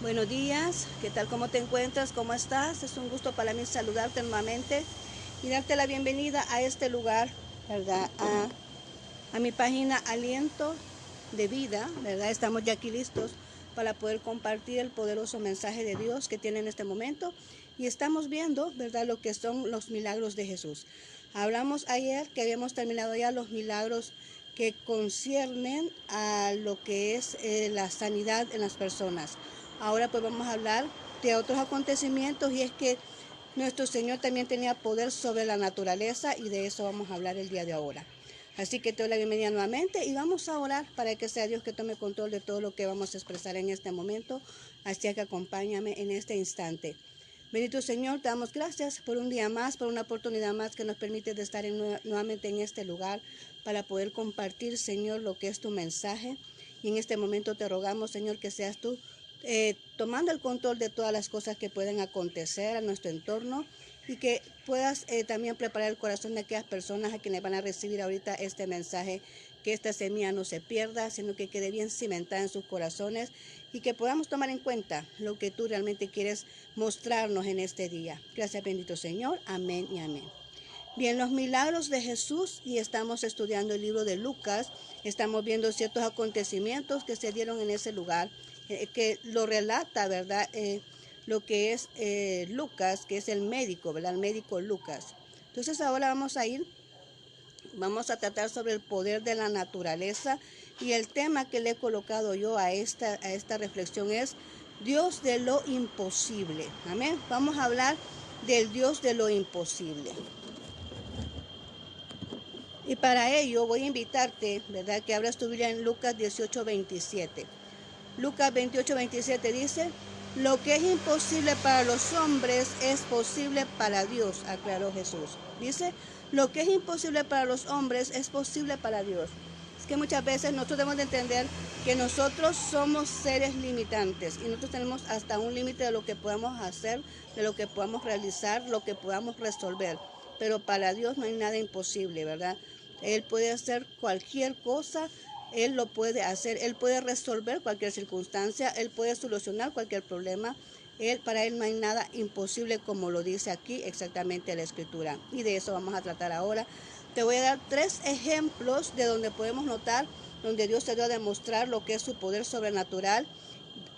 Buenos días, ¿qué tal? ¿Cómo te encuentras? ¿Cómo estás? Es un gusto para mí saludarte nuevamente y darte la bienvenida a este lugar, ¿verdad? A mi página Aliento de Vida, ¿verdad? Estamos ya aquí listos para poder compartir el poderoso mensaje de Dios que tiene en este momento y estamos viendo, ¿verdad?, lo que son los milagros de Jesús. Hablamos ayer que habíamos terminado ya los milagros que conciernen a lo que es la sanidad en las personas. Ahora pues vamos a hablar de otros acontecimientos y es que nuestro Señor también tenía poder sobre la naturaleza y de eso vamos a hablar el día de ahora. Así que te doy la bienvenida nuevamente y vamos a orar para que sea Dios que tome control de todo lo que vamos a expresar en este momento. Así que acompáñame en este instante. Bendito Señor, te damos gracias por un día más, por una oportunidad más que nos permite de estar nuevamente en este lugar para poder compartir, Señor, lo que es tu mensaje. Y en este momento te rogamos, Señor, que seas tú tomando el control de todas las cosas que pueden acontecer a nuestro entorno y que puedas también preparar el corazón de aquellas personas a quienes van a recibir ahorita este mensaje, que esta semilla no se pierda, sino que quede bien cimentada en sus corazones y que podamos tomar en cuenta lo que tú realmente quieres mostrarnos en este día. Gracias, bendito Señor. Amén y amén. Bien, los milagros de Jesús, y estamos estudiando el libro de Lucas, estamos viendo ciertos acontecimientos que se dieron en ese lugar, que lo relata, ¿verdad? Lo que es Lucas, que es el médico, ¿verdad? El médico Lucas. Entonces ahora vamos a tratar sobre el poder de la naturaleza y el tema que le he colocado yo a esta reflexión es Dios de lo imposible. Amén. Vamos a hablar del Dios de lo imposible. Y para ello voy a invitarte, ¿verdad?, que abras tu Biblia en Lucas 18:27. Lucas 28:27 dice, lo que es imposible para los hombres es posible para Dios, aclaró Jesús. Dice, lo que es imposible para los hombres es posible para Dios. Es que muchas veces nosotros debemos de entender que nosotros somos seres limitantes y nosotros tenemos hasta un límite de lo que podamos hacer, de lo que podamos realizar, lo que podamos resolver. Pero para Dios no hay nada imposible, ¿verdad? Él puede hacer cualquier cosa. Él lo puede hacer, Él puede resolver cualquier circunstancia, Él puede solucionar cualquier problema. Para Él no hay nada imposible, como lo dice aquí exactamente la Escritura. Y de eso vamos a tratar ahora. Te voy a dar 3 ejemplos de donde podemos notar, donde Dios se dio a demostrar lo que es su poder sobrenatural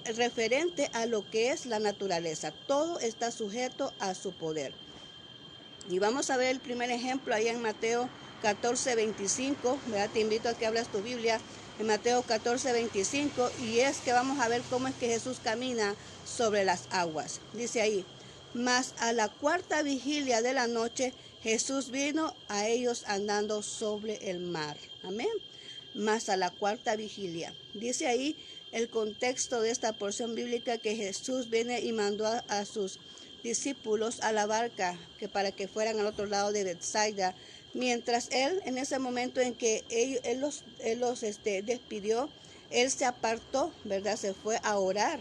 referente a lo que es la naturaleza. Todo está sujeto a su poder. Y vamos a ver el primer ejemplo ahí en Mateo 14:25, ¿verdad? Te invito a que abras tu Biblia en Mateo 14:25 y es que vamos a ver cómo es que Jesús camina sobre las aguas. Dice ahí, mas a la cuarta vigilia de la noche Jesús vino a ellos andando sobre el mar. Amén. Mas a la cuarta vigilia. Dice ahí el contexto de esta porción bíblica que Jesús viene y mandó a sus discípulos a la barca para que fueran al otro lado de Bethsaida, mientras él, en ese momento en que él los despidió, él se apartó, ¿verdad? Se fue a orar,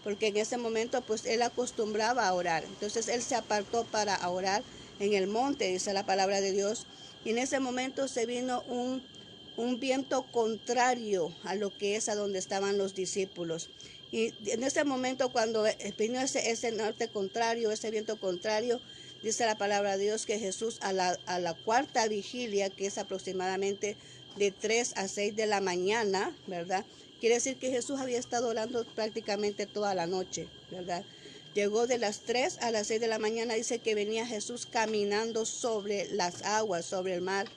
porque en ese momento pues él acostumbraba a orar. Entonces él se apartó para orar en el monte, dice la palabra de Dios, y en ese momento se vino un viento contrario a lo que es a donde estaban los discípulos. Y en ese momento cuando vino ese norte contrario, ese viento contrario, dice la palabra de Dios que Jesús a la cuarta vigilia, que es aproximadamente de 3 a 6 de la mañana, ¿verdad? Quiere decir que Jesús había estado orando prácticamente toda la noche, ¿verdad? Llegó de las 3 a las 6 de la mañana, dice que venía Jesús caminando sobre las aguas, sobre el mar.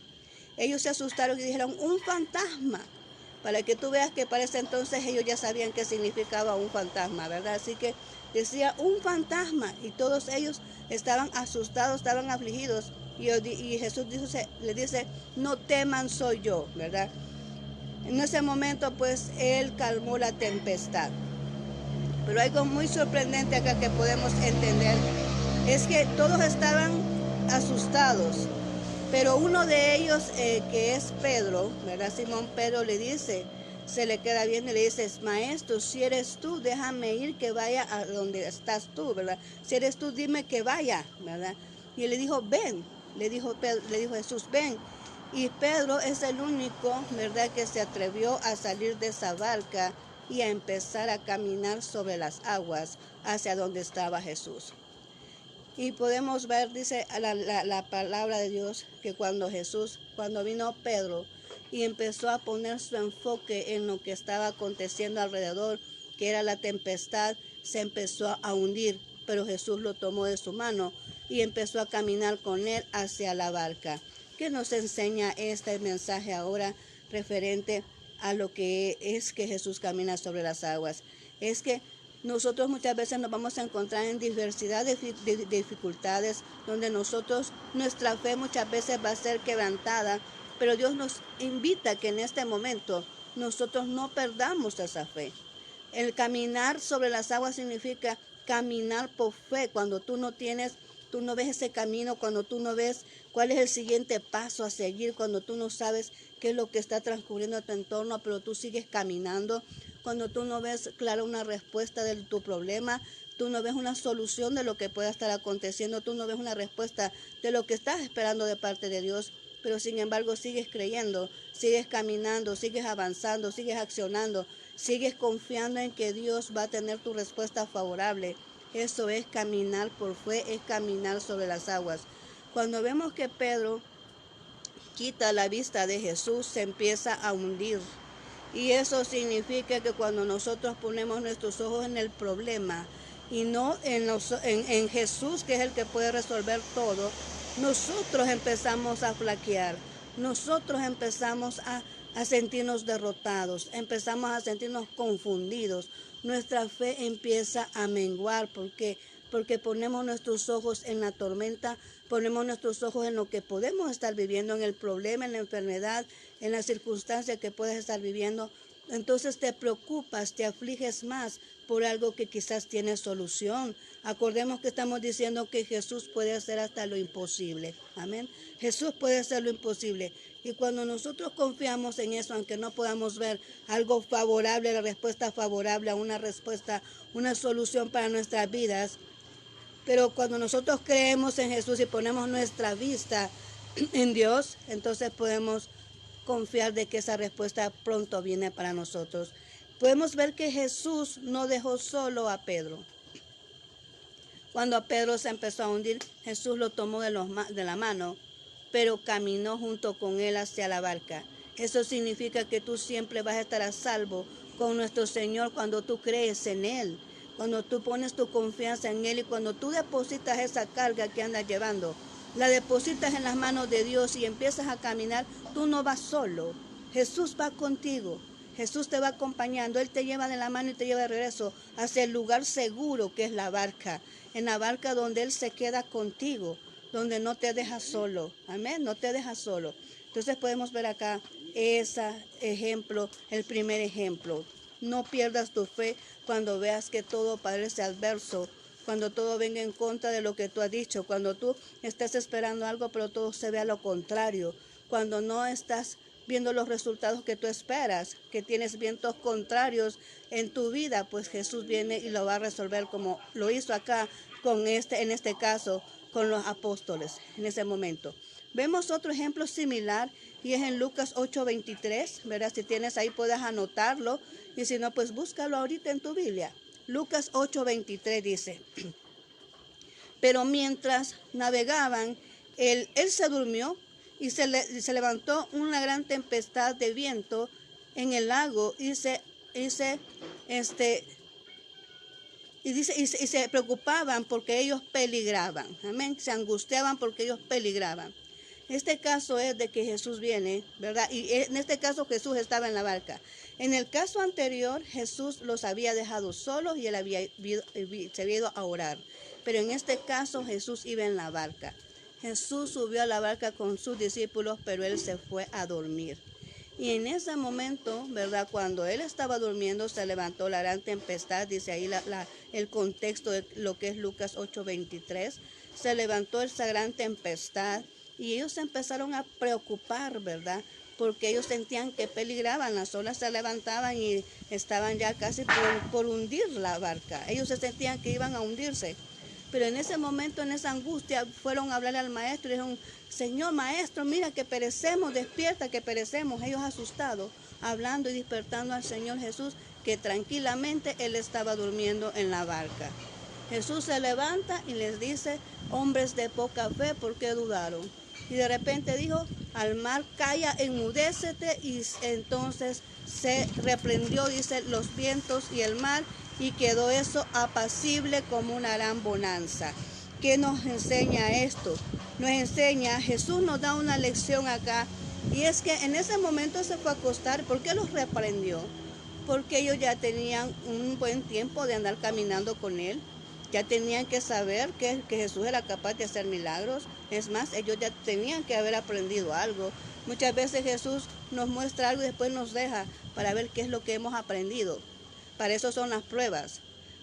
Ellos se asustaron y dijeron, un fantasma. Para que tú veas que para ese entonces ellos ya sabían qué significaba un fantasma, ¿verdad? Así que decía un fantasma y todos ellos estaban asustados, estaban afligidos. Y Jesús le dice, no teman, soy yo, ¿verdad? En ese momento pues él calmó la tempestad. Pero algo muy sorprendente acá que podemos entender es que todos estaban asustados. Pero uno de ellos, que es Pedro, ¿verdad? Simón Pedro le dice, se le queda bien y le dice, maestro, si eres tú, déjame ir que vaya a donde estás tú, ¿verdad? Si eres tú, dime que vaya, ¿verdad? Y él le dijo, ven, le dijo Jesús, ven. Y Pedro es el único, ¿verdad?, que se atrevió a salir de esa barca y a empezar a caminar sobre las aguas hacia donde estaba Jesús. Y podemos ver, dice la palabra de Dios, que cuando vino Pedro y empezó a poner su enfoque en lo que estaba aconteciendo alrededor, que era la tempestad, se empezó a hundir, pero Jesús lo tomó de su mano y empezó a caminar con él hacia la barca. ¿Qué nos enseña este mensaje ahora referente a lo que es que Jesús camina sobre las aguas? Es que nosotros muchas veces nos vamos a encontrar en diversidad de dificultades, donde nuestra fe muchas veces va a ser quebrantada, pero Dios nos invita a que en este momento nosotros no perdamos esa fe. El caminar sobre las aguas significa caminar por fe, cuando tú no ves ese camino, cuando tú no ves cuál es el siguiente paso a seguir, cuando tú no sabes qué es lo que está transcurriendo a tu entorno, pero tú sigues caminando, cuando tú no ves clara una respuesta de tu problema, tú no ves una solución de lo que pueda estar aconteciendo, tú no ves una respuesta de lo que estás esperando de parte de Dios, pero sin embargo sigues creyendo, sigues caminando, sigues avanzando, sigues accionando, sigues confiando en que Dios va a tener tu respuesta favorable. Eso es caminar por fe, es caminar sobre las aguas. Cuando vemos que Pedro quita la vista de Jesús, se empieza a hundir. Y eso significa que cuando nosotros ponemos nuestros ojos en el problema y no en Jesús, que es el que puede resolver todo, nosotros empezamos a flaquear, nosotros empezamos a sentirnos derrotados, empezamos a sentirnos confundidos, nuestra fe empieza a menguar. ¿Por qué? Porque ponemos nuestros ojos en la tormenta, ponemos nuestros ojos en lo que podemos estar viviendo, en el problema, en la enfermedad, en la circunstancia que puedes estar viviendo. Entonces te preocupas, te afliges más por algo que quizás tiene solución. Acordemos que estamos diciendo que Jesús puede hacer hasta lo imposible. Amén. Jesús puede hacer lo imposible. Y cuando nosotros confiamos en eso, aunque no podamos ver algo favorable, la respuesta favorable a una respuesta, una solución para nuestras vidas, pero cuando nosotros creemos en Jesús y ponemos nuestra vista en Dios, entonces podemos confiar de que esa respuesta pronto viene para nosotros. Podemos ver que Jesús no dejó solo a Pedro. Cuando a Pedro se empezó a hundir, Jesús lo tomó de la mano, pero caminó junto con él hacia la barca. Eso significa que tú siempre vas a estar a salvo con nuestro Señor cuando tú crees en Él, cuando tú pones tu confianza en Él y cuando tú depositas esa carga que andas llevando, la depositas en las manos de Dios y empiezas a caminar, tú no vas solo. Jesús va contigo. Jesús te va acompañando, Él te lleva de la mano y te lleva de regreso hacia el lugar seguro que es la barca. En la barca donde Él se queda contigo, donde no te deja solo. Amén, no te deja solo. Entonces podemos ver acá ese ejemplo, el primer ejemplo. No pierdas tu fe cuando veas que todo parece adverso, cuando todo venga en contra de lo que tú has dicho, cuando tú estás esperando algo pero todo se ve a lo contrario, cuando no estás viendo los resultados que tú esperas, que tienes vientos contrarios en tu vida, pues Jesús viene y lo va a resolver como lo hizo acá en este caso, con los apóstoles en ese momento. Vemos otro ejemplo similar y es en Lucas 8:23, ¿verdad? Si tienes ahí puedes anotarlo y si no, pues búscalo ahorita en tu Biblia. Lucas 8:23 dice, pero mientras navegaban, él se durmió y se levantó una gran tempestad de viento en el lago y se preocupaban porque ellos peligraban. Amén. Se angustiaban porque ellos peligraban. Este caso es de que Jesús viene, ¿verdad? Y en este caso Jesús estaba en la barca. En el caso anterior, Jesús los había dejado solos y él se había ido a orar. Pero en este caso, Jesús iba en la barca. Jesús subió a la barca con sus discípulos, pero él se fue a dormir. Y en ese momento, ¿verdad? Cuando él estaba durmiendo, se levantó la gran tempestad, dice ahí el contexto de lo que es Lucas 8:23. Se levantó esa gran tempestad y ellos se empezaron a preocupar, ¿verdad? Porque ellos sentían que peligraban, las olas se levantaban y estaban ya casi por hundir la barca. Ellos se sentían que iban a hundirse. Pero en ese momento, en esa angustia, fueron a hablarle al maestro y dijeron, Señor, maestro, mira que perecemos, despierta que perecemos. Ellos asustados, hablando y despertando al Señor Jesús, porque tranquilamente él estaba durmiendo en la barca. Jesús se levanta y les dice, hombres de poca fe, ¿por qué dudaron? Y de repente dijo, al mar calla, enmudécete, y entonces se reprendió, dice, los vientos y el mar, y quedó eso apacible como una gran bonanza. ¿Qué nos enseña esto? Nos enseña, Jesús nos da una lección acá, y es que en ese momento se fue a acostar. ¿Por qué los reprendió? Porque ellos ya tenían un buen tiempo de andar caminando con él. Ya tenían que saber que Jesús era capaz de hacer milagros. Es más, ellos ya tenían que haber aprendido algo. Muchas veces Jesús nos muestra algo y después nos deja para ver qué es lo que hemos aprendido. Para eso son las pruebas,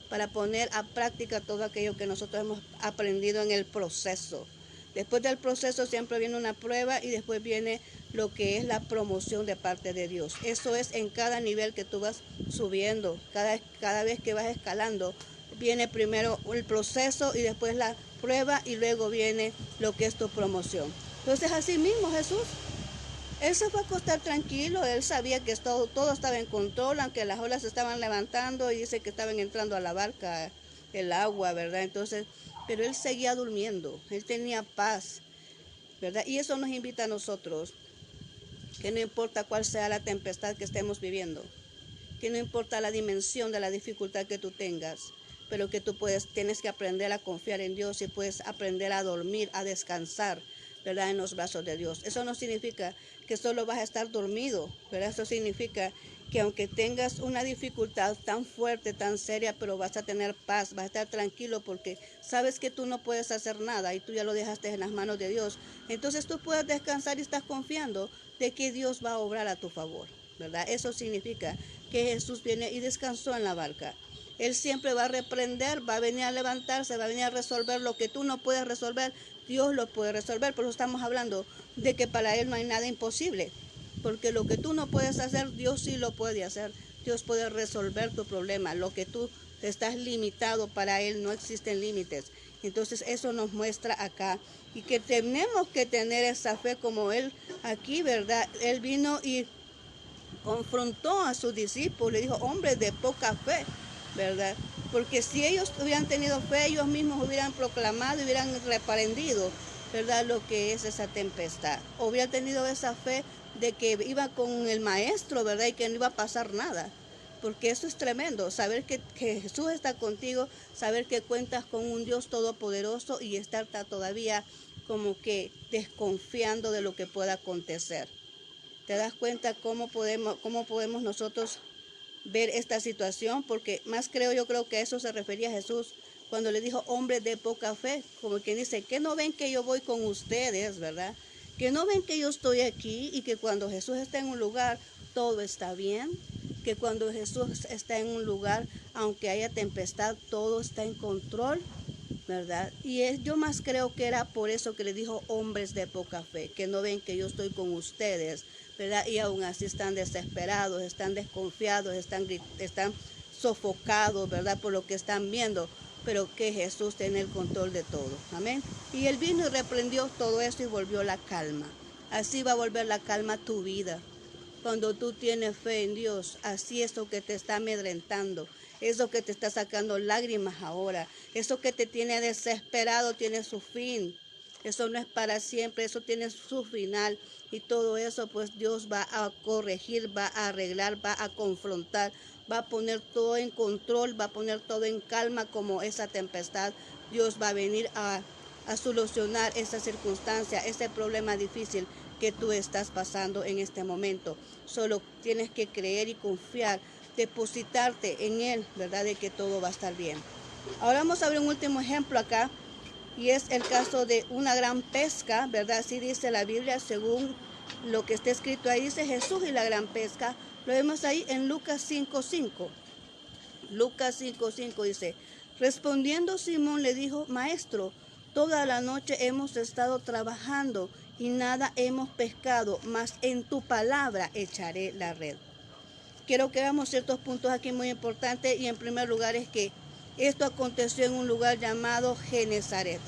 para poner a práctica todo aquello que nosotros hemos aprendido en el proceso. Después del proceso siempre viene una prueba y después viene lo que es la promoción de parte de Dios. Eso es en cada nivel que tú vas subiendo, cada vez que vas escalando. Viene primero el proceso y después la prueba y luego viene lo que es tu promoción. Entonces así mismo Jesús, él se fue a acostar tranquilo, él sabía que todo estaba en control, aunque las olas se estaban levantando y dice que estaban entrando a la barca el agua, ¿verdad? Entonces, pero él seguía durmiendo, él tenía paz, ¿verdad? Y eso nos invita a nosotros, que no importa cuál sea la tempestad que estemos viviendo, que no importa la dimensión de la dificultad que tú tengas, pero que tú tienes que aprender a confiar en Dios y puedes aprender a dormir, a descansar, ¿verdad? En los brazos de Dios. Eso no significa que solo vas a estar dormido, ¿verdad? Eso significa que aunque tengas una dificultad tan fuerte, tan seria, pero vas a tener paz, vas a estar tranquilo porque sabes que tú no puedes hacer nada y tú ya lo dejaste en las manos de Dios. Entonces tú puedes descansar y estás confiando de que Dios va a obrar a tu favor, ¿verdad? Eso significa que Jesús viene y descansó en la barca. Él siempre va a reprender, va a venir a levantarse, va a venir a resolver lo que tú no puedes resolver. Dios lo puede resolver, por eso estamos hablando de que para Él no hay nada imposible. Porque lo que tú no puedes hacer, Dios sí lo puede hacer. Dios puede resolver tu problema. Lo que tú estás limitado, para Él no existen límites. Entonces eso nos muestra acá. Y que tenemos que tener esa fe como Él aquí, ¿verdad? Él vino y confrontó a sus discípulos, le dijo, hombres de poca fe, ¿verdad? Porque si ellos hubieran tenido fe, ellos mismos hubieran proclamado y hubieran reprendido, ¿verdad? Lo que es esa tempestad. Hubieran tenido esa fe de que iba con el maestro, ¿verdad? Y que no iba a pasar nada. Porque eso es tremendo, saber que Jesús está contigo, saber que cuentas con un Dios todopoderoso y estar todavía como que desconfiando de lo que pueda acontecer. ¿Te das cuenta cómo podemos nosotros ver esta situación? Porque más yo creo que a eso se refería Jesús cuando le dijo hombres de poca fe, como quien dice, que no ven que yo voy con ustedes, ¿verdad? Que no ven que yo estoy aquí y que cuando Jesús está en un lugar todo está bien, que cuando Jesús está en un lugar, aunque haya tempestad, todo está en control, ¿verdad? Y yo más creo que era por eso que le dijo hombres de poca fe, que no ven que yo estoy con ustedes, ¿verdad? Y aún así están desesperados, están desconfiados, están sofocados, ¿verdad? Por lo que están viendo, pero que Jesús tiene el control de todo, amén. Y Él vino y reprendió todo eso y volvió la calma. Así va a volver la calma a tu vida. Cuando tú tienes fe en Dios, así eso que te está amedrentando, eso que te está sacando lágrimas ahora, eso que te tiene desesperado tiene su fin. Eso no es para siempre, eso tiene su final. Y todo eso pues Dios va a corregir, va a arreglar, va a confrontar, va a poner todo en control, va a poner todo en calma como esa tempestad. Dios va a venir a solucionar esa circunstancia, ese problema difícil que tú estás pasando en este momento. Solo tienes que creer y confiar, depositarte en Él, ¿verdad? De que todo va a estar bien. Ahora vamos a ver un último ejemplo acá, y es el caso de una gran pesca, ¿verdad? Así dice la Biblia, según lo que está escrito ahí, dice Jesús y la gran pesca. Lo vemos ahí en Lucas 5:5. Lucas 5:5 dice, respondiendo Simón le dijo, maestro, toda la noche hemos estado trabajando y nada hemos pescado, mas en tu palabra echaré la red. Quiero que veamos ciertos puntos aquí muy importantes, y en primer lugar es que esto aconteció en un lugar llamado Genezaret.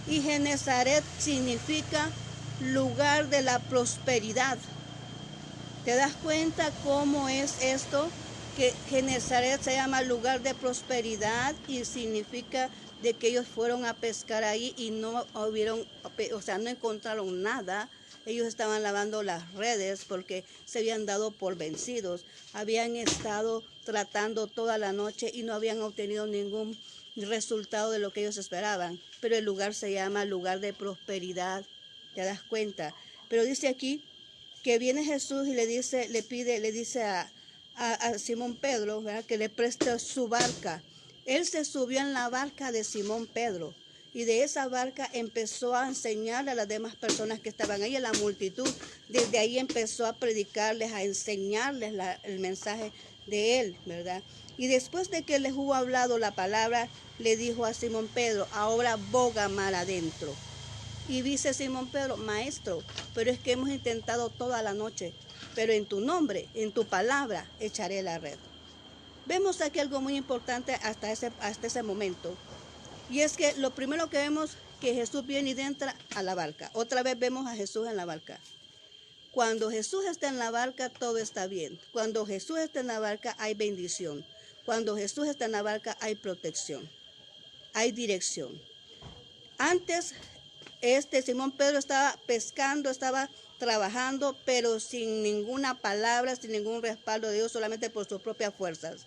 Y Genezaret significa lugar de la prosperidad. ¿Te das cuenta cómo es esto? que Genesaret se llama lugar de prosperidad y significa de que ellos fueron a pescar ahí y no no encontraron nada. Ellos estaban lavando las redes porque se habían dado por vencidos. Habían estado tratando toda la noche y no habían obtenido ningún resultado de lo que ellos esperaban. Pero el lugar se llama lugar de prosperidad. ¿Te das cuenta? Pero dice aquí que viene Jesús y le dice a Simón Pedro, ¿verdad?, que le preste su barca. Él se subió en la barca de Simón Pedro y de esa barca empezó a enseñarle a las demás personas que estaban ahí, a la multitud. Desde ahí empezó a predicarles, a enseñarles el mensaje de él, ¿verdad? Y después de que les hubo hablado la palabra, le dijo a Simón Pedro, ahora boga mar adentro. Y dice Simón Pedro, maestro, pero es que hemos intentado toda la noche, pero en tu nombre, en tu palabra, echaré la red. Vemos aquí algo muy importante hasta ese momento. Y es que lo primero que vemos, que Jesús viene y entra a la barca. Otra vez vemos a Jesús en la barca. Cuando Jesús está en la barca, todo está bien. Cuando Jesús está en la barca, hay bendición. Cuando Jesús está en la barca, hay protección. Hay dirección. Antes, Simón Pedro estaba pescando, estaba trabajando, pero sin ninguna palabra, sin ningún respaldo de Dios, solamente por sus propias fuerzas.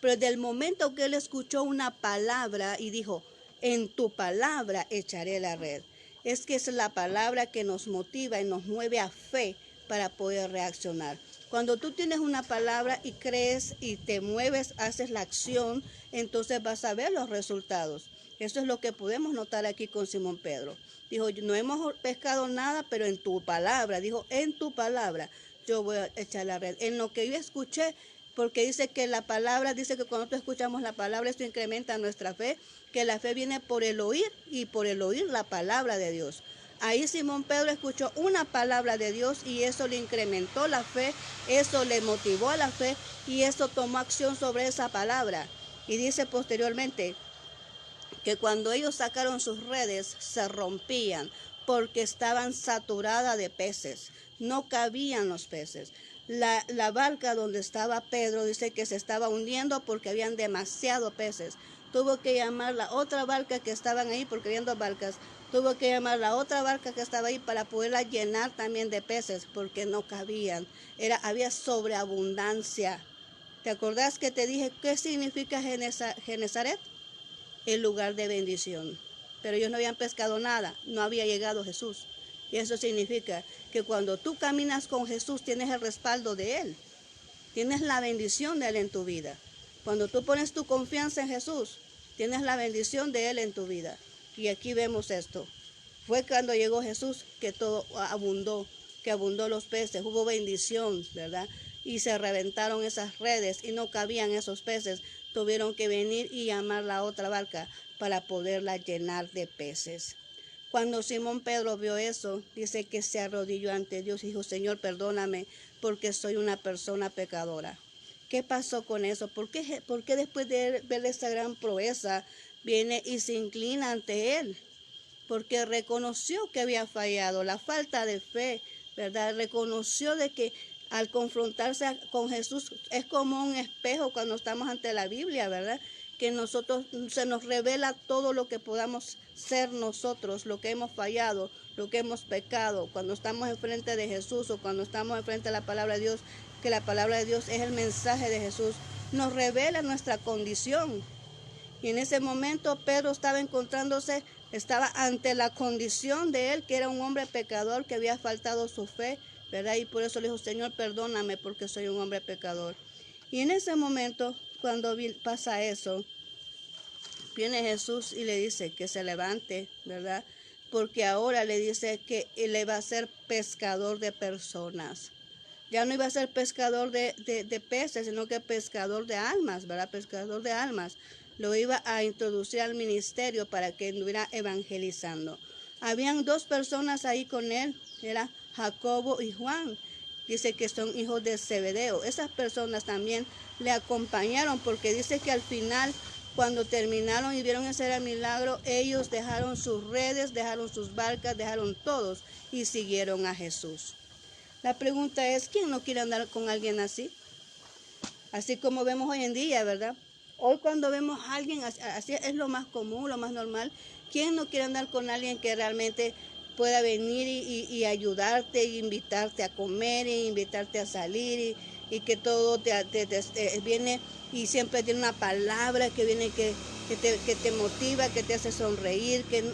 Pero desde el momento que él escuchó una palabra y dijo, en tu palabra echaré la red. Es que es la palabra que nos motiva y nos mueve a fe para poder reaccionar. Cuando tú tienes una palabra y crees y te mueves, haces la acción, entonces vas a ver los resultados. Eso es lo que podemos notar aquí con Simón Pedro. Dijo, no hemos pescado nada, pero en tu palabra, dijo, en tu palabra yo voy a echar la red. En lo que yo escuché, porque dice que la palabra, dice que cuando nosotros escuchamos la palabra, esto incrementa nuestra fe, que la fe viene por el oír y por el oír la palabra de Dios. Ahí Simón Pedro escuchó una palabra de Dios y eso le incrementó la fe, eso le motivó a la fe y eso tomó acción sobre esa palabra. Y dice posteriormente que cuando ellos sacaron sus redes se rompían porque estaban saturadas de peces, no cabían los peces. La barca donde estaba Pedro dice que se estaba hundiendo porque habían demasiados peces. Tuvo que llamar la otra barca que estaban ahí, porque habían dos barcas. Tuvo que llamar la otra barca que estaba ahí para poderla llenar también de peces porque no cabían. Había sobreabundancia. ¿Te acordás que te dije qué significa Genesaret? El lugar de bendición. Pero ellos no habían pescado nada, no había llegado Jesús. Y eso significa que cuando tú caminas con Jesús tienes el respaldo de Él. Tienes la bendición de Él en tu vida. Cuando tú pones tu confianza en Jesús, tienes la bendición de Él en tu vida. Y aquí vemos esto. Fue cuando llegó Jesús que todo abundó, que abundó los peces, hubo bendición, ¿verdad? Y se reventaron esas redes y no cabían esos peces. Tuvieron que venir y llamar la otra barca para poderla llenar de peces. Cuando Simón Pedro vio eso, dice que se arrodilló ante Dios y dijo, Señor, perdóname porque soy una persona pecadora. ¿Qué pasó con eso? ¿Por qué después de ver esa gran proeza viene y se inclina ante Él? Porque reconoció que había fallado, la falta de fe, ¿verdad? Reconoció de que al confrontarse con Jesús es como un espejo cuando estamos ante la Biblia, ¿verdad? Que se nos revela todo lo que podamos ser nosotros, lo que hemos fallado, lo que hemos pecado, cuando estamos enfrente de Jesús o cuando estamos enfrente de la palabra de Dios, que la palabra de Dios es el mensaje de Jesús, nos revela nuestra condición. Y en ese momento Pedro estaba ante la condición de él, que era un hombre pecador, que había faltado su fe, ¿verdad? Y por eso le dijo, Señor, perdóname porque soy un hombre pecador. Y en ese momento, cuando pasa eso, viene Jesús y le dice que se levante, ¿verdad? Porque ahora le dice que le va a ser pescador de personas. Ya no iba a ser pescador de peces, sino que pescador de almas, ¿verdad? Pescador de almas. Lo iba a introducir al ministerio para que estuviera evangelizando. Habían dos personas ahí con él, era Jacobo y Juan. Dice que son hijos de Zebedeo. Esas personas también le acompañaron porque dice que al final, cuando terminaron y vieron ese era milagro, ellos dejaron sus redes, dejaron sus barcas, dejaron todos y siguieron a Jesús. La pregunta es, ¿quién no quiere andar con alguien así? Así como vemos hoy en día, ¿verdad? Hoy cuando vemos a alguien, así es lo más común, lo más normal. ¿Quién no quiere andar con alguien que realmente pueda venir y ayudarte, e invitarte a comer, e invitarte a salir, y que todo te viene y siempre tiene una palabra que viene que te motiva, que te hace sonreír, que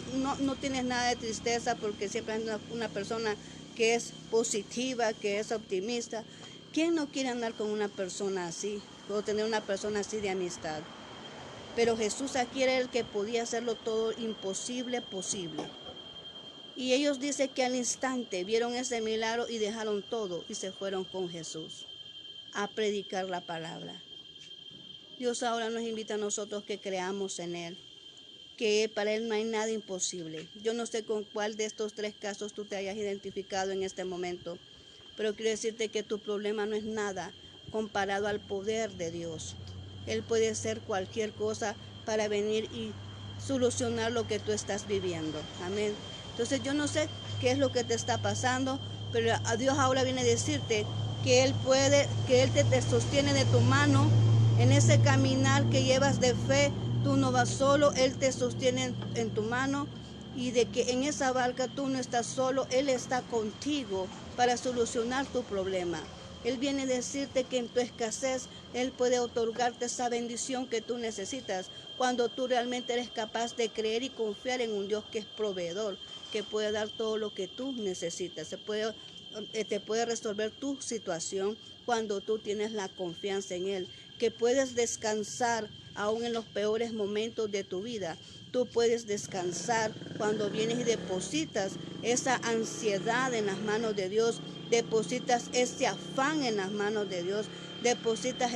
no tienes nada de tristeza porque siempre es una persona que es positiva, que es optimista? ¿Quién no quiere andar con una persona así o tener una persona así de amistad? Pero Jesús aquí era el que podía hacerlo todo imposible posible. Y ellos dicen que al instante vieron ese milagro y dejaron todo y se fueron con Jesús a predicar la palabra. Dios ahora nos invita a nosotros que creamos en Él, que para Él no hay nada imposible. Yo no sé con cuál de estos 3 casos tú te hayas identificado en este momento, pero quiero decirte que tu problema no es nada comparado al poder de Dios. Él puede hacer cualquier cosa para venir y solucionar lo que tú estás viviendo. Amén. Entonces yo no sé qué es lo que te está pasando, pero a Dios ahora viene a decirte que Él puede, que Él te sostiene de tu mano en ese caminar que llevas de fe. Tú no vas solo, Él te sostiene en tu mano, y de que en esa barca tú no estás solo, Él está contigo para solucionar tu problema. Él viene a decirte que en tu escasez Él puede otorgarte esa bendición que tú necesitas cuando tú realmente eres capaz de creer y confiar en un Dios que es proveedor, que puede dar todo lo que tú necesitas. Te puede resolver tu situación cuando tú tienes la confianza en Él, que puedes descansar aún en los peores momentos de tu vida. Tú puedes descansar cuando vienes y depositas esa ansiedad en las manos de Dios, depositas ese afán en las manos de Dios, depositas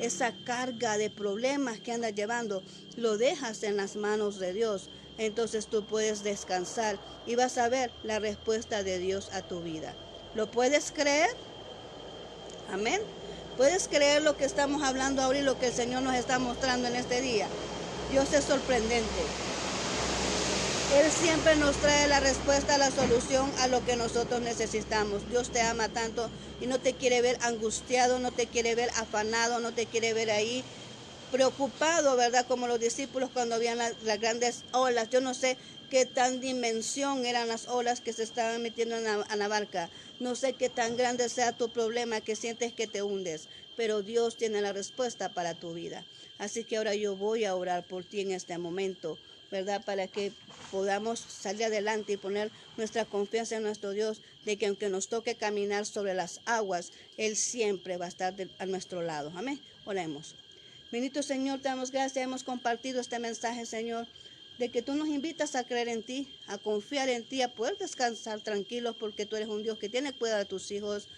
esa carga de problemas que andas llevando, lo dejas en las manos de Dios. Entonces tú puedes descansar y vas a ver la respuesta de Dios a tu vida. ¿Lo puedes creer? Amén. ¿Puedes creer lo que estamos hablando ahora y lo que el Señor nos está mostrando en este día? Dios es sorprendente. Él siempre nos trae la respuesta, la solución a lo que nosotros necesitamos. Dios te ama tanto y no te quiere ver angustiado, no te quiere ver afanado, no te quiere ver ahí preocupado, ¿verdad? Como los discípulos cuando habían las grandes olas. Yo no sé qué tan dimensión eran las olas que se estaban metiendo en la barca. No sé qué tan grande sea tu problema que sientes que te hundes, pero Dios tiene la respuesta para tu vida. Así que ahora yo voy a orar por ti en este momento, ¿verdad? Para que podamos salir adelante y poner nuestra confianza en nuestro Dios, de que aunque nos toque caminar sobre las aguas, Él siempre va a estar a nuestro lado. Amén. Oremos. Bendito Señor, te damos gracias, hemos compartido este mensaje, Señor, de que tú nos invitas a creer en ti, a confiar en ti, a poder descansar tranquilos porque tú eres un Dios que tiene cuidado de tus hijos,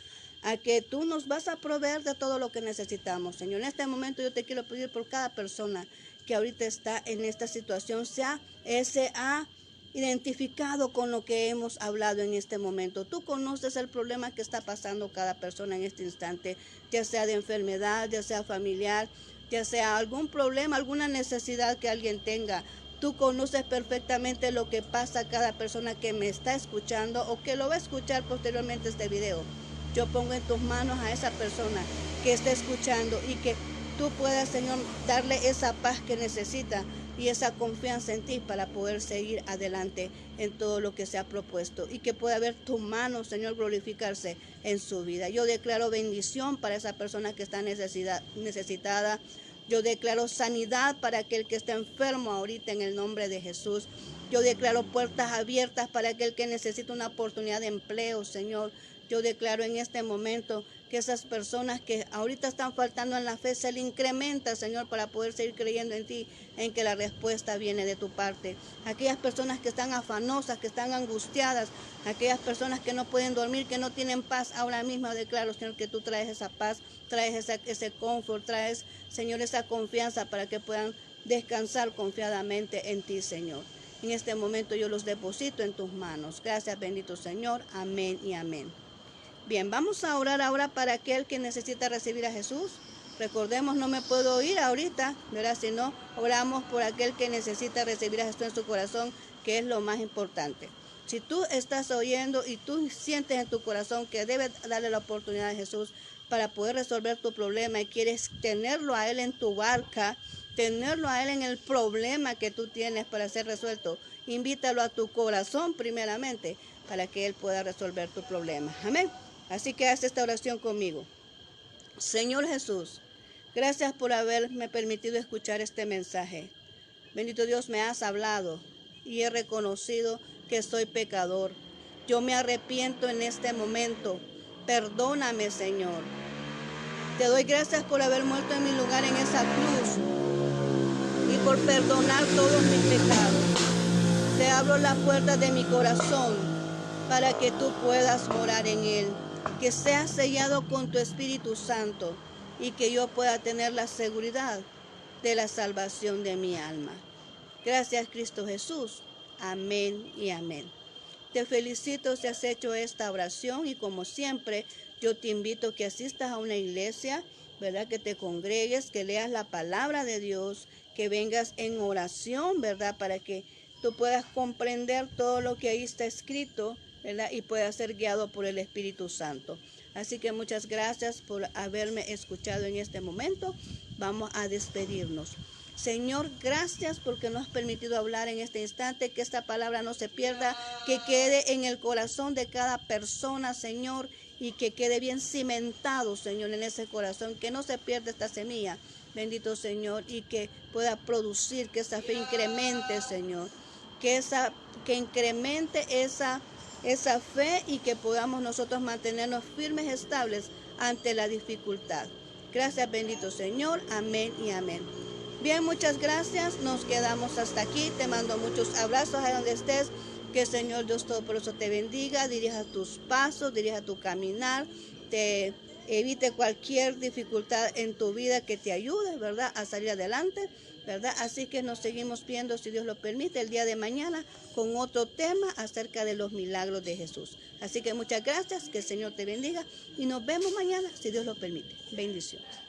a que tú nos vas a proveer de todo lo que necesitamos, Señor. En este momento yo te quiero pedir por cada persona que ahorita está en esta situación, se ha identificado con lo que hemos hablado en este momento. Tú conoces el problema que está pasando cada persona en este instante, ya sea de enfermedad, ya sea familiar, ya sea algún problema, alguna necesidad que alguien tenga. Tú conoces perfectamente lo que pasa a cada persona que me está escuchando o que lo va a escuchar posteriormente este video. Yo pongo en tus manos a esa persona que está escuchando y que tú puedas, Señor, darle esa paz que necesita y esa confianza en ti para poder seguir adelante en todo lo que se ha propuesto y que pueda ver tu mano, Señor, glorificarse en su vida. Yo declaro bendición para esa persona que está necesitada. Yo declaro sanidad para aquel que está enfermo ahorita en el nombre de Jesús. Yo declaro puertas abiertas para aquel que necesita una oportunidad de empleo, Señor. Yo declaro en este momento que esas personas que ahorita están faltando en la fe se le incrementa, Señor, para poder seguir creyendo en ti, en que la respuesta viene de tu parte. Aquellas personas que están afanosas, que están angustiadas, aquellas personas que no pueden dormir, que no tienen paz, ahora mismo declaro, Señor, que tú traes esa paz, traes ese confort, traes, Señor, esa confianza para que puedan descansar confiadamente en ti, Señor. En este momento yo los deposito en tus manos. Gracias, bendito Señor. Amén y amén. Bien, vamos a orar ahora para aquel que necesita recibir a Jesús. Recordemos, no me puedo ir ahorita, ¿verdad? Si no, oramos por aquel que necesita recibir a Jesús en su corazón, que es lo más importante. Si tú estás oyendo y tú sientes en tu corazón que debes darle la oportunidad a Jesús, para poder resolver tu problema y quieres tenerlo a Él en tu barca, tenerlo a Él en el problema que tú tienes para ser resuelto, invítalo a tu corazón primeramente para que Él pueda resolver tu problema. Amén. Así que haz esta oración conmigo. Señor Jesús, gracias por haberme permitido escuchar este mensaje. Bendito Dios, me has hablado y he reconocido que soy pecador. Yo me arrepiento en este momento. Perdóname, Señor. Te doy gracias por haber muerto en mi lugar en esa cruz y por perdonar todos mis pecados. Te abro la puerta de mi corazón para que tú puedas morar en él, que sea sellado con tu Espíritu Santo y que yo pueda tener la seguridad de la salvación de mi alma. Gracias, Cristo Jesús. Amén y amén. Te felicito si has hecho esta oración y como siempre yo te invito a que asistas a una iglesia, ¿verdad? Que te congregues, que leas la palabra de Dios, que vengas en oración, ¿verdad? Para que tú puedas comprender todo lo que ahí está escrito, ¿verdad? Y puedas ser guiado por el Espíritu Santo. Así que muchas gracias por haberme escuchado en este momento. Vamos a despedirnos. Señor, gracias porque nos has permitido hablar en este instante, que esta palabra no se pierda, que quede en el corazón de cada persona, Señor, y que quede bien cimentado, Señor, en ese corazón, que no se pierda esta semilla, bendito Señor, y que pueda producir, que esa fe incremente, Señor, que incremente esa fe y que podamos nosotros mantenernos firmes, estables ante la dificultad. Gracias, bendito Señor. Amén y amén. Bien, muchas gracias. Nos quedamos hasta aquí. Te mando muchos abrazos a donde estés. Que el Señor Dios Todopoderoso te bendiga, dirija tus pasos, dirija tu caminar, te evite cualquier dificultad en tu vida, que te ayude, ¿verdad?, a salir adelante, ¿verdad? Así que nos seguimos viendo, si Dios lo permite, el día de mañana con otro tema acerca de los milagros de Jesús. Así que muchas gracias, que el Señor te bendiga y nos vemos mañana, si Dios lo permite. Bendiciones.